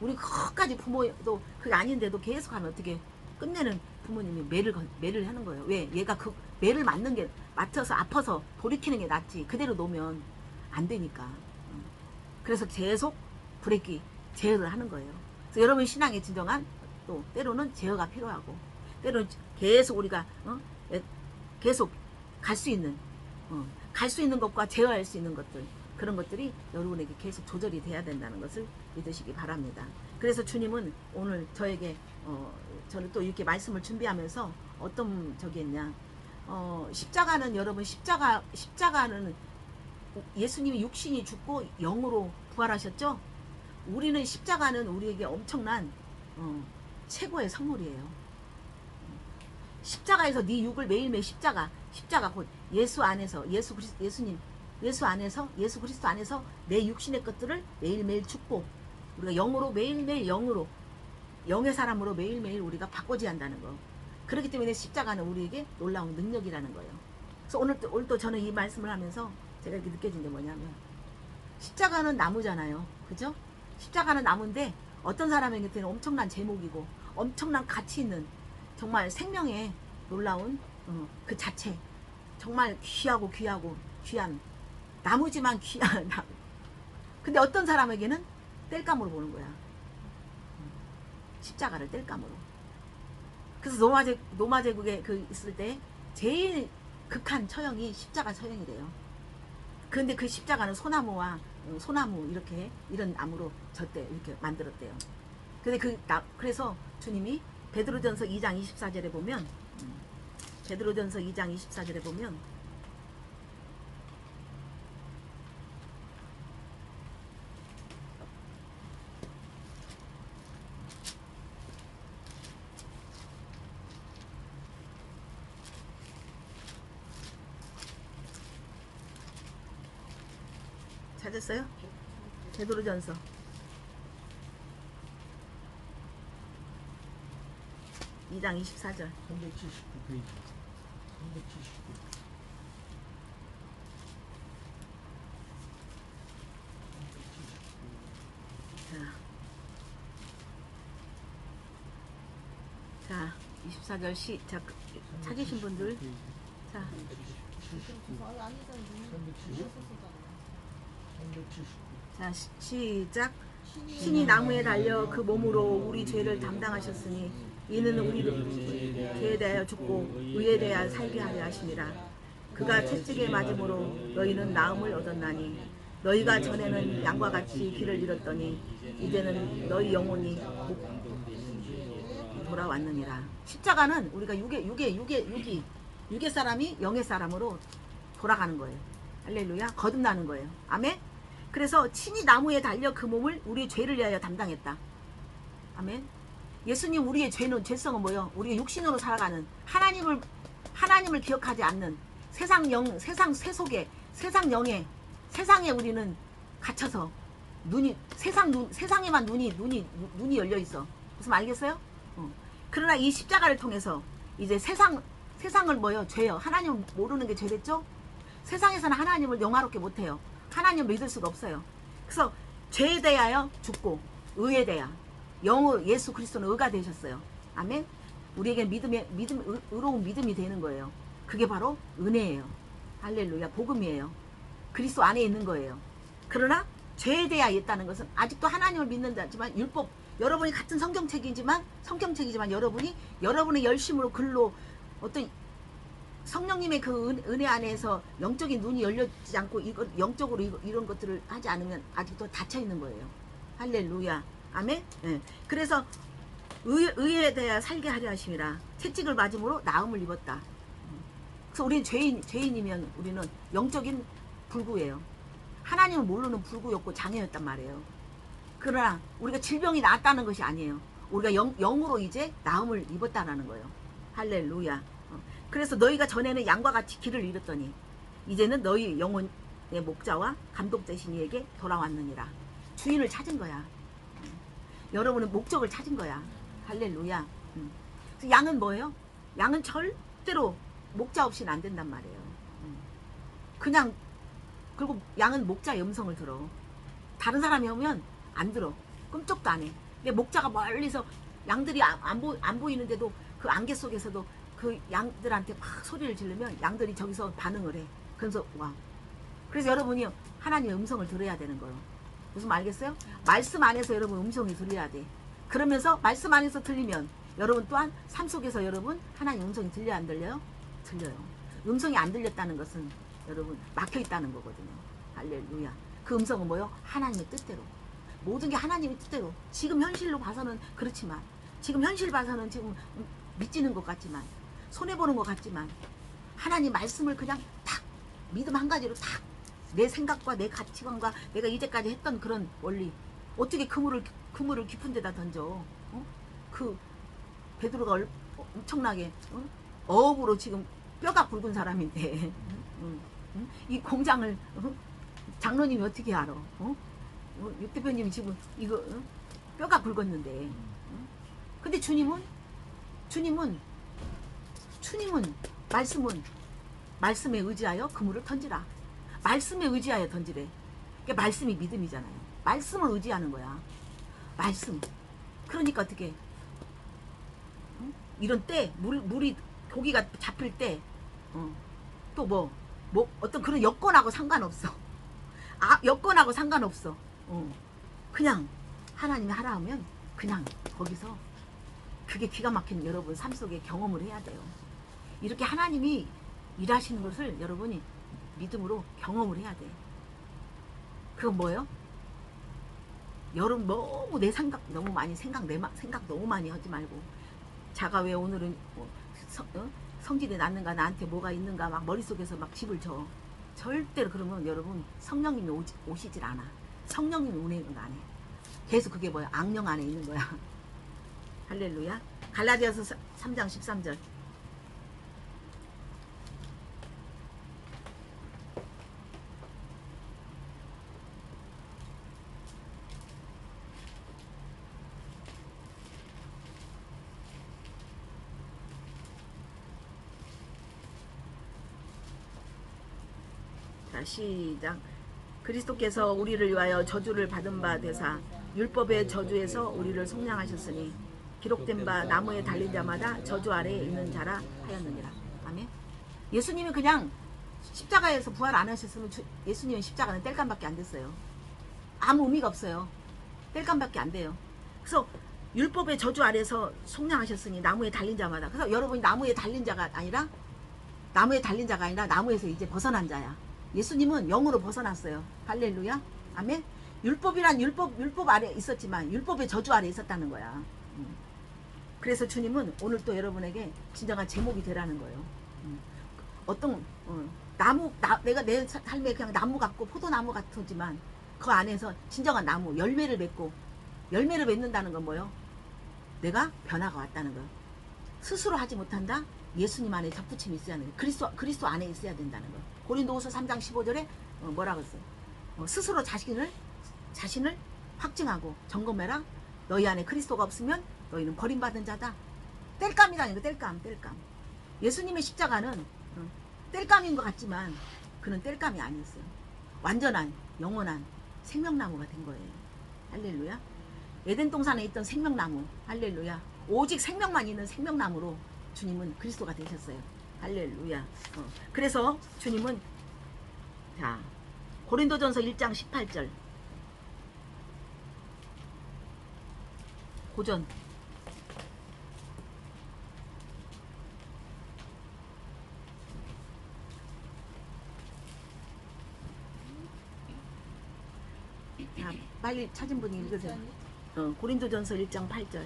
우리 끝까지 부모도 그게 아닌데도 계속 하면 어떻게 끝내는 부모님이 매를 하는 거예요. 왜? 얘가 그 매를 맞는 게 맞춰서 아파서 돌이키는 게 낫지. 그대로 놓으면 안 되니까. 그래서 계속 브레이크 제어를 하는 거예요. 그래서 여러분 신앙의 진정한 또 때로는 제어가 필요하고 때로는 계속 우리가 계속 갈 수 있는 것과 제어할 수 있는 것들 그런 것들이 여러분에게 계속 조절이 돼야 된다는 것을 믿으시기 바랍니다. 그래서 주님은 오늘 저에게 저는 또 이렇게 말씀을 준비하면서 어떤 저기였냐 십자가는 여러분 십자가는 예수님이 육신이 죽고 영으로 부활하셨죠. 우리는 십자가는 우리에게 엄청난 최고의 선물이에요. 십자가에서 네 육을 매일매일 십자가 곧 예수 안에서 예수 그리스도 안에서 내 육신의 것들을 매일매일 죽고 우리가 영으로 매일매일 영의 사람으로 매일매일 우리가 바꿔져야 한다는 거. 그렇기 때문에 십자가는 우리에게 놀라운 능력이라는 거예요. 그래서 오늘도 저는 이 말씀을 하면서 제가 이렇게 느껴진 게 뭐냐면 십자가는 나무잖아요. 그죠? 십자가는 나무인데 어떤 사람에게는 엄청난 제목이고 엄청난 가치 있는 정말 생명의 놀라운 그 자체 정말 귀한 나무지만 귀한 나무. 근데 어떤 사람에게는 뗄감으로 보는 거야. 십자가를 뗄감으로. 그래서 노마 제국에 있을 때 제일 극한 처형이 십자가 처형이래요. 그런데 그 십자가는 소나무 이런 나무로 졌대 이렇게 만들었대요. 근데 그래서 주님이 베드로전서 2장 24절에 보면 찾았어요? 베드로전서 2장 24절 379페이지 379. 자, 자, 24절 시작. 찾으신 분들. 자, 379. 자 시작. 신이 나무에 달려 그 몸으로 우리 죄를 담당하셨으니 이는 우리 죄에 대하여 죽고 의에 대하여 살게 하려 하심이라. 그가 채찍에 맞음으로 너희는 나음을 얻었나니 너희가 전에는 양과 같이 길을 잃었더니 이제는 너희 영혼이 돌아왔느니라. 십자가는 우리가 육의 사람이 영의 사람으로 돌아가는 거예요. 할렐루야. 거듭나는 거예요. 아멘. 그래서 친히 나무에 달려 그 몸을 우리의 죄를 위하여 담당했다. 아멘. 예수님 우리의 죄성은 뭐예요? 우리가 육신으로 살아가는 하나님을 기억하지 않는 세상 세속에 세상 영에 세상에 우리는 갇혀서 세상에만 눈이 열려 있어. 무슨 알겠어요? 그러나 이 십자가를 통해서 이제 세상을 뭐예요? 죄요. 하나님을 모르는 게 죄됐죠? 세상에서는 하나님을 영화롭게 못해요. 하나님을 믿을 수가 없어요. 그래서 죄에 대하여 죽고 의에 대하여 예수 그리스도는 의가 되셨어요. 아멘. 우리에게 의로운 믿음이 되는 거예요. 그게 바로 은혜예요. 할렐루야. 복음이에요. 그리스도 안에 있는 거예요. 그러나 죄에 대하여 있다는 것은 아직도 하나님을 믿는다지만 율법 여러분이 같은 성경책이지만 여러분의 열심으로 글로 어떤 성령님의 그 은혜 안에서 영적인 눈이 열려지지 않고 영적으로 이런 것들을 하지 않으면 아직도 닫혀 있는 거예요. 할렐루야. 아멘. 네. 그래서 의에 대하여 살게 하려 하심이라. 채찍을 맞음으로 나음을 입었다. 그래서 우리는 죄인이면 우리는 영적인 불구예요. 하나님을 모르는 불구였고 장애였단 말이에요. 그러나 우리가 질병이 나았다는 것이 아니에요. 우리가 영으로 이제 나음을 입었다라는 거예요. 할렐루야. 그래서 너희가 전에는 양과 같이 길을 잃었더니 이제는 너희 영혼의 목자와 감독자신 이에게 돌아왔느니라. 주인을 찾은 거야. 여러분은 목적을 찾은 거야. 할렐루야. 양은 뭐예요? 양은 절대로 목자 없이는 안 된단 말이에요. 그냥 그리고 양은 목자의 음성을 들어. 다른 사람이 오면 안 들어. 끔찍도 안 해. 근데 목자가 멀리서 양들이 안 보이는데도 그 안개 속에서도 그 양들한테 막 소리를 지르면 양들이 저기서 반응을 해. 그래서 와. 그래서 여러분이 하나님의 음성을 들어야 되는 거예요. 무슨 말 알겠어요? 말씀 안에서 여러분 음성이 들려야 돼. 그러면서 말씀 안에서 들리면 여러분 또한 삶 속에서 여러분 하나님 음성이 들려요? 안 들려요? 들려요. 음성이 안 들렸다는 것은 여러분 막혀 있다는 거거든요. 할렐루야. 그 음성은 뭐예요? 하나님의 뜻대로. 모든 게 하나님의 뜻대로. 지금 현실로 봐서는 그렇지만 지금 현실 봐서는 지금 믿지는 것 같지만 손해보는 것 같지만 하나님 말씀을 그냥 탁 믿음 한 가지로 탁 내 생각과 내 가치관과 내가 이제까지 했던 그런 원리 어떻게 그물을 깊은 데다 던져. 그 베드로가 엄청나게 어업으로 지금 뼈가 굵은 사람인데 이 공장을 장로님이 어떻게 알아? 육 대표님이 지금 이거 뼈가 굵었는데 근데 주님은 말씀에 의지하여 그물을 던지라. 말씀에 의지하여 던지래. 그러니까 말씀이 믿음이잖아요. 말씀을 의지하는 거야. 말씀. 그러니까 어떻게 이런 때 물이 고기가 잡힐 때 또 뭐 어떤 그런 여건하고 상관없어. 여건하고 상관없어. 그냥 하나님이 하라 하면 그냥 거기서 그게 기가 막힌 여러분 삶 속에 경험을 해야 돼요. 이렇게 하나님이 일하시는 것을 여러분이 믿음으로 경험을 해야 돼. 그건 뭐예요? 여러분 너무 내 생각 너무 많이 생각 너무 많이 하지 말고 자가 왜 오늘은 성질이 났는가 나한테 뭐가 있는가 막 머릿속에서 막 집을 져. 절대로 그러면 여러분 성령님이 오시질 않아. 성령님이 운행을 안 해. 계속 그게 뭐야? 악령 안에 있는 거야. 할렐루야. 갈라디아서 3장 13절. 자, 시작. 그리스도께서 우리를 위하여 저주를 받은 바 되사 율법의 저주에서 우리를 속량하셨으니 기록된 바 나무에 달린 자마다 저주 아래에 있는 자라 하였느니라. 아멘. 예수님이 그냥 십자가에서 부활 안 하셨으면 예수님은 십자가는 땔감밖에 안 됐어요. 아무 의미가 없어요. 땔감밖에 안 돼요. 그래서 율법의 저주 아래서 속량하셨으니 나무에 달린 자마다. 그래서 여러분이 나무에 달린 자가 아니라 나무에서 이제 벗어난 자야. 예수님은 영으로 벗어났어요. 할렐루야. 아멘. 율법이란 율법 아래 있었지만 율법의 저주 아래 있었다는 거야. 그래서 주님은 오늘 또 여러분에게 진정한 제목이 되라는 거예요. 어떤 내가 내 삶에 그냥 나무 같고 포도나무 같지만 그 안에서 진정한 나무 열매를 맺는다는 건 뭐예요? 내가 변화가 왔다는 거예요. 스스로 하지 못한다. 예수님 안에 접붙임이 있어야 하는 거예요. 그리스도 안에 있어야 된다는 거예요. 고린도후서 3장 15절에 뭐라고 했어요? 스스로 자신을 확증하고 점검해라. 너희 안에 그리스도가 없으면 너희는 버림받은 자다. 땔감이라는 거. 땔감. 예수님의 십자가는 땔감인 것 같지만 그는 땔감이 아니었어요. 완전한 영원한 생명나무가 된 거예요. 할렐루야. 에덴 동산에 있던 생명나무. 할렐루야. 오직 생명만 있는 생명나무로 주님은 그리스도가 되셨어요. 할렐루야. 그래서 주님은 자 고린도전서 1장 18절 고전 자 빨리 찾은 분이 읽으세요. 고린도전서 1장 8절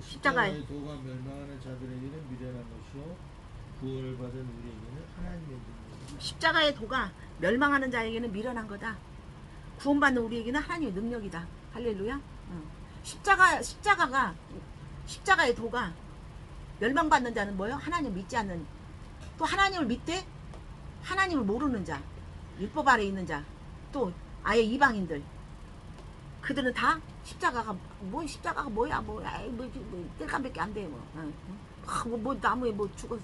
십자가의 도가 멸망하는 자들에게는 미련한 것이요 구원을 받은 우리에게는 하나님의 능력이다. 십자가의 도가 멸망하는 자에게는 미련한 거다. 구원받는 우리에게는 하나님의 능력이다. 할렐루야. 십자가의 도가 멸망받는 자는 뭐예요? 하나님 믿지 않는, 또 하나님을 믿되 하나님을 모르는 자, 율법 아래 있는 자, 또 아예 이방인들, 그들은 다 십자가가 뭐야 땔감밖에 안 돼. 뭐 나무에 뭐 죽어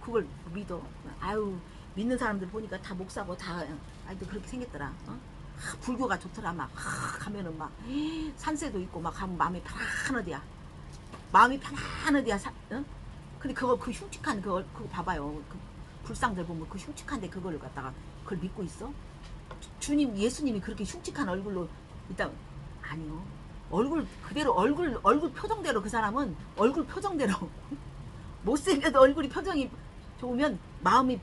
그걸 믿어. 아유, 믿는 사람들 보니까 다 목사고 다 아이도 그렇게 생겼더라. 불교가 좋더라. 막 가면은 막 산세도 있고 막 가면 마음이 편안하디야. 근데 그 흉측한 그거 봐봐요. 그 불상들 보면 그 흉측한데 그걸 갖다가 그걸 믿고 있어? 예수님이 그렇게 흉측한 얼굴로 일단 아니요. 얼굴 그대로 얼굴 표정대로 그 사람은 얼굴 표정대로 못생겨도 얼굴이 표정이 좋으면 마음이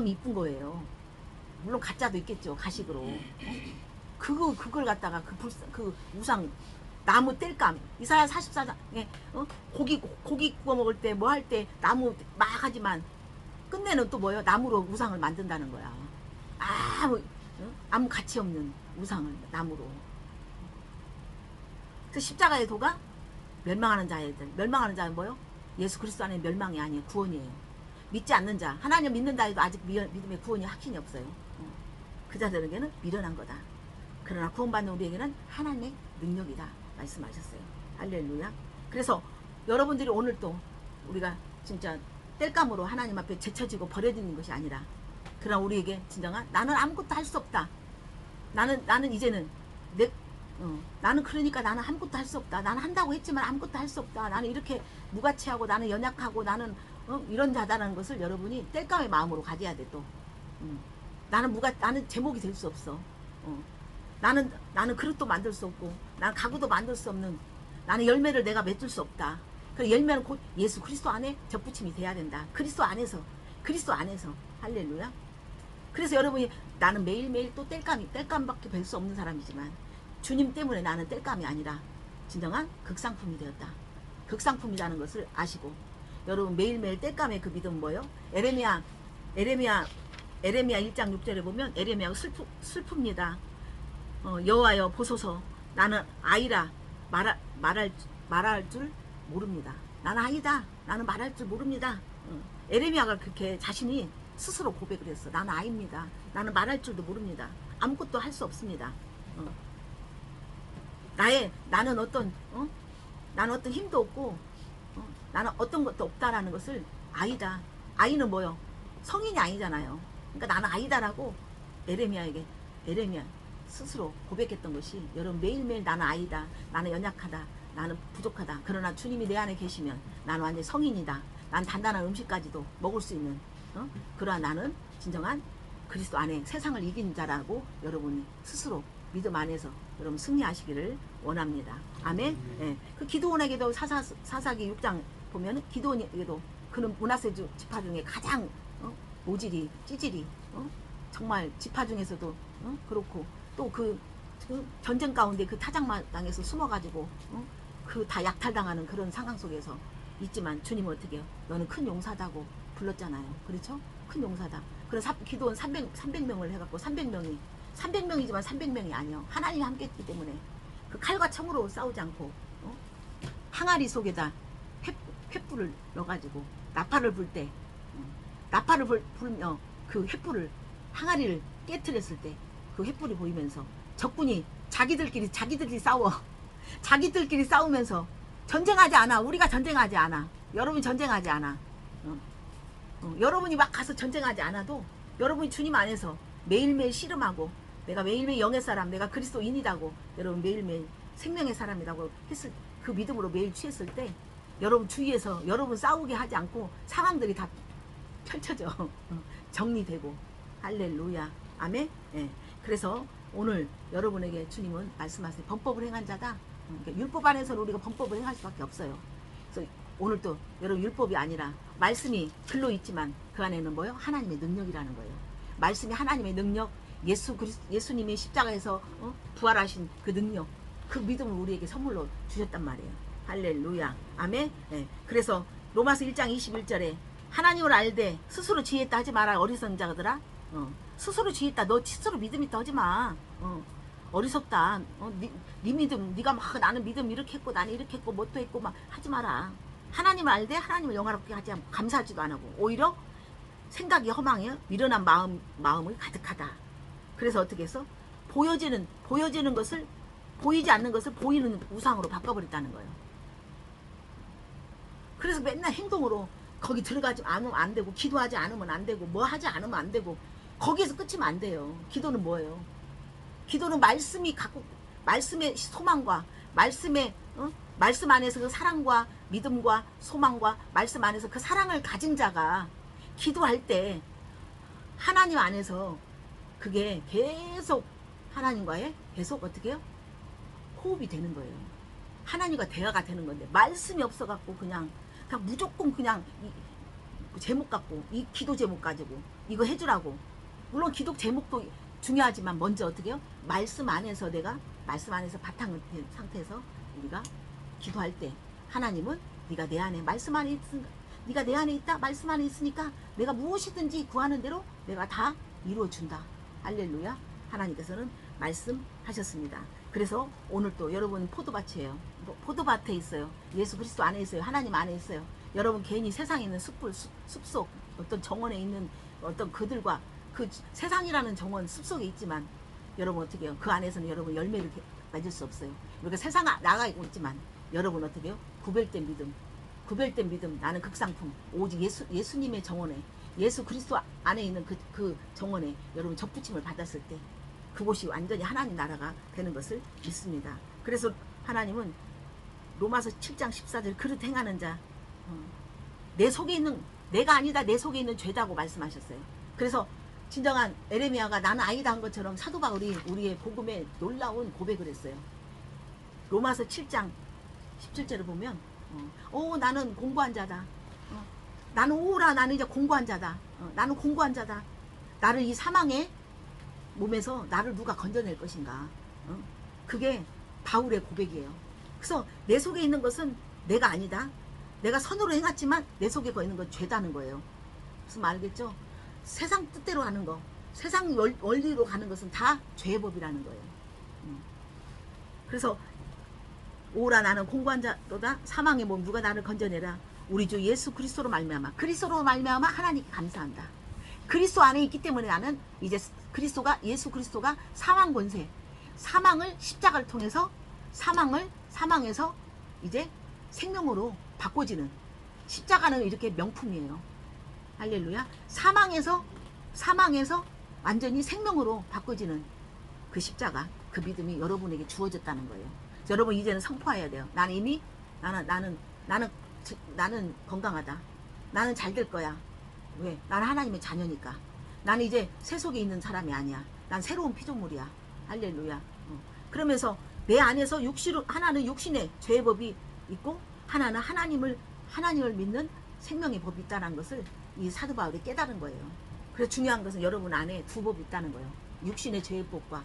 이쁜 거예요. 물론 가짜도 있겠죠. 가식으로. 그걸 갖다가 그 우상 나무 땔감 이사야 44장에 고기 구워 먹을 때 뭐 할 때 나무 막 하지만 끝내는 또 뭐예요? 나무로 우상을 만든다는 거야. 아무 가치 없는 우상을 나무로. 그 십자가의 도가 멸망하는 자는 뭐예요? 예수 그리스도 안에 멸망이 아니에요. 구원이에요. 믿지 않는 자, 하나님 믿는다 해도 아직 믿음의 구원이 확신이 없어요. 그 자들에게는 미련한 거다. 그러나 구원받는 우리에게는 하나님의 능력이다 말씀하셨어요. 할렐루야. 그래서 여러분들이 오늘 또 우리가 진짜 땔감으로 하나님 앞에 제쳐지고 버려지는 것이 아니라, 그러나 우리에게 진정한 나는 아무것도 할 수 없다. 나는 이제는 나는 그러니까 나는 아무것도 할 수 없다. 나는 한다고 했지만 아무것도 할 수 없다. 나는 이렇게 무가치하고 나는 연약하고 나는 이런 자다라는 것을 여러분이 땔감의 마음으로 가져야 돼. 또 나는 제목이 될 수 없어. 나는 그릇도 만들 수 없고 나는 가구도 만들 수 없는, 나는 열매를 내가 맺을 수 없다. 그 열매는 곧 예수 그리스도 안에 접붙임이 돼야 된다. 그리스도 안에서 할렐루야. 그래서 여러분이 나는 매일매일 또 땔감밖에 뵐 수 없는 사람이지만 주님 때문에 나는 땔감이 아니라 진정한 극상품이 되었다. 극상품이라는 것을 아시고 여러분 매일매일 땔감의 그 믿음은 뭐예요? 에레미야 1장 6절에 보면 에레미야가 슬픕니다. 여호와여 보소서, 나는 아이라 말할 줄 모릅니다. 나는 아이다. 나는 말할 줄 모릅니다. 에레미야가 그렇게 자신이 스스로 고백을 했어. 나는 아이입니다. 나는 말할 줄도 모릅니다. 아무것도 할 수 없습니다. 나는 어떤 힘도 없고 나는 어떤 것도 없다라는 것을 아이다. 아이는 뭐요? 성인이 아니잖아요. 그러니까 나는 아이다라고 에레미야 스스로 고백했던 것이 여러분 매일매일 나는 아이다. 나는 연약하다. 나는 부족하다. 그러나 주님이 내 안에 계시면 나는 완전 성인이다. 난 단단한 음식까지도 먹을 수 있는 그러나 나는 진정한 그리스도 안에 세상을 이긴 자라고 여러분이 스스로 믿음 안에서 여러분 승리하시기를 원합니다. 아멘. 예. 그 기드온에게도 사사기 6장 보면 기드온에게도 그는 므낫세 지파 중에 가장 모질이 찌질이 정말 지파 중에서도 그렇고 또 그 전쟁 가운데 그 타작마당에서 숨어가지고 그 다 약탈당하는 그런 상황 속에서 있지만 주님은 어떻게 해요? 너는 큰 용사다고 불렀잖아요. 그렇죠? 큰 용사다. 그래서 기도원 300명을 해갖고 300명이지만 300명이 아니요. 하나님이 함께 했기 때문에 그 칼과 청으로 싸우지 않고 항아리 속에다 횃불을 넣어가지고 나팔을 불 때 나팔을 불며 그 횃불을 항아리를 깨트렸을 때 그 횃불이 보이면서 적군이 자기들끼리 싸워. 자기들끼리 싸우면서 전쟁하지 않아. 우리가 전쟁하지 않아. 여러분이 전쟁하지 않아. 여러분이 막 가서 전쟁하지 않아도 여러분이 주님 안에서 매일매일 씨름하고 내가 매일매일 영의 사람, 내가 그리스도인이라고 여러분 매일매일 생명의 사람이라고 했을 그 믿음으로 매일 취했을 때 여러분 주위에서 여러분 싸우게 하지 않고 상황들이 다 펼쳐져. 정리되고. 할렐루야. 아멘. 예. 그래서 오늘 여러분에게 주님은 말씀하세요. 범법을 행한 자다. 그러니까 율법 안에서는 우리가 범법을 행할 수밖에 없어요. 그래서 오늘 또 여러분 율법이 아니라 말씀이 글로 있지만 그 안에는 뭐요? 하나님의 능력이라는 거예요. 말씀이 하나님의 능력, 예수님이 십자가에서 부활하신 그 능력, 그 믿음을 우리에게 선물로 주셨단 말이에요. 할렐루야. 아멘. 네. 그래서 로마서 1장 21절에 하나님을 알되 스스로 지혜있다 하지 마라. 어리석은 자들아. 스스로 지혜있다. 너 스스로 믿음 있다 하지 마. 어리석다. 네 믿음, 네가 막 나는 믿음 이렇게 했고 나는 이렇게 했고 뭣도 했고 막 하지 마라. 하나님을 알되 하나님을 영화롭게 하지 않고 감사하지도 안 하고 오히려 생각이 허망해 미련한 마음을 가득하다. 그래서 어떻게 했어? 보여지는 것을 보이지 않는 것을 보이는 우상으로 바꿔버렸다는 거예요. 그래서 맨날 행동으로 거기 들어가지 않으면 안 되고 기도하지 않으면 안 되고 뭐 하지 않으면 안 되고 거기에서 끝이면 안 돼요. 기도는 뭐예요? 기도는 말씀의 소망과 말씀 안에서 그 사랑과 믿음과 소망과 말씀 안에서 그 사랑을 가진 자가 기도할 때 하나님 안에서 그게 계속 하나님과의 계속 어떻게 해요? 호흡이 되는 거예요. 하나님과 대화가 되는 건데 말씀이 없어갖고 그냥 무조건 그냥 제목 갖고 이 기도 제목 가지고 이거 해주라고. 물론 기도 제목도 중요하지만 먼저 어떻게 해요? 말씀 안에서 내가 말씀 안에서 바탕 상태에서 우리가 기도할 때 하나님은 네가 내 안에 말씀 안에 있으니까 네가 내 안에 있다. 말씀 안에 있으니까 내가 무엇이든지 구하는 대로 내가 다 이루어준다. 할렐루야. 하나님께서는 말씀하셨습니다. 그래서 오늘 또 여러분 포도밭이에요. 포도밭에 있어요. 예수 그리스도 안에 있어요. 하나님 안에 있어요. 여러분 괜히 세상에 있는 숲속 어떤 정원에 있는 어떤 그들과 그 세상이라는 정원 숲속에 있지만 여러분 어떻게 해요? 그 안에서는 여러분 열매를 맺을 수 없어요. 우리가 세상 나가고 있지만 여러분 어떻게 해요? 구별된 믿음 나는 극상품 오직 예수님의 정원에 예수 그리스도 안에 있는 그 정원에 여러분 접붙임을 받았을 때 그곳이 완전히 하나님 나라가 되는 것을 믿습니다. 그래서 하나님은 로마서 7장 14절 그릇 행하는 자 내 속에 있는 내가 아니다 내 속에 있는 죄다고 말씀하셨어요. 그래서 진정한 에레미야가 나는 아니다 한 것처럼 사도 바울이 우리의 복음에 놀라운 고백을 했어요. 로마서 7장 17절을 보면 나는 공부한 자다. 나는 오라 나는 이제 공부한 자다. 나는 공부한 자다. 나를 이 사망의 몸에서 나를 누가 건져낼 것인가. 그게 바울의 고백이에요. 그래서 내 속에 있는 것은 내가 아니다. 내가 선으로 행했지만 내 속에 있는 건 죄다는 거예요. 무슨 말 알겠죠? 세상 뜻대로 하는 거, 세상 원리로 가는 것은 다 죄의 법이라는 거예요. 그래서 오라 나는 공부한 자로다. 사망의 몸 누가 나를 건져내라. 우리 주 예수 그리스도로 말미암아 하나님께 감사한다. 그리스도 안에 있기 때문에 나는 이제 예수 그리스도가 사망 권세, 사망을 십자가를 통해서 사망에서 이제 생명으로 바꿔지는 십자가는 이렇게 명품이에요. 할렐루야. 사망에서 완전히 생명으로 바꿔지는 그 십자가, 그 믿음이 여러분에게 주어졌다는 거예요. 여러분 이제는 선포해야 돼요. 나는 이미 나는 건강하다. 나는 잘 될 거야. 왜? 나는 하나님의 자녀니까. 나는 이제 세속에 있는 사람이 아니야. 난 새로운 피조물이야. 할렐루야. 그러면서 내 안에서 하나는 육신의 죄의 법이 있고 하나는 하나님을 믿는 생명의 법이 있다는 것을 이 사도 바울이 깨달은 거예요. 그래서 중요한 것은 여러분 안에 두 법이 있다는 거예요. 육신의 죄의 법과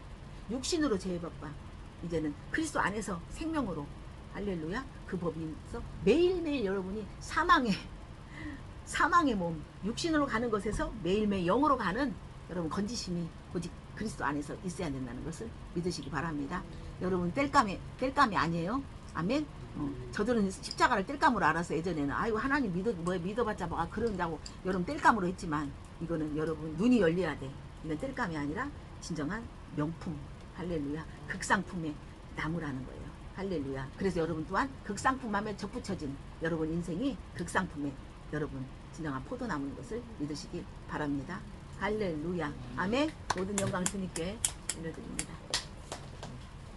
육신으로 죄의 법과 이제는 그리스도 안에서 생명으로 할렐루야 그 법이 있어 매일매일 여러분이 사망의 몸 육신으로 가는 것에서 매일매일 영으로 가는 여러분 건지심이 오직 그리스도 안에서 있어야 된다는 것을 믿으시기 바랍니다. 여러분 뗄감이 아니에요. 아멘. 저들은 십자가를 뗄감으로 알아서 예전에는 아이고 하나님 믿어봤자 뭐 그런다고 여러분 뗄감으로 했지만 이거는 여러분 눈이 열려야 돼. 이건 뗄감이 아니라 진정한 명품 할렐루야 극상품의 나무라는 거예요. 할렐루야. 그래서 여러분 또한 극상품함에 접붙여진 여러분 인생이 극상품의 여러분 진정한 포도나무인 것을 믿으시기 바랍니다. 할렐루야. 아멘. 모든 영광 주님께 올려드립니다.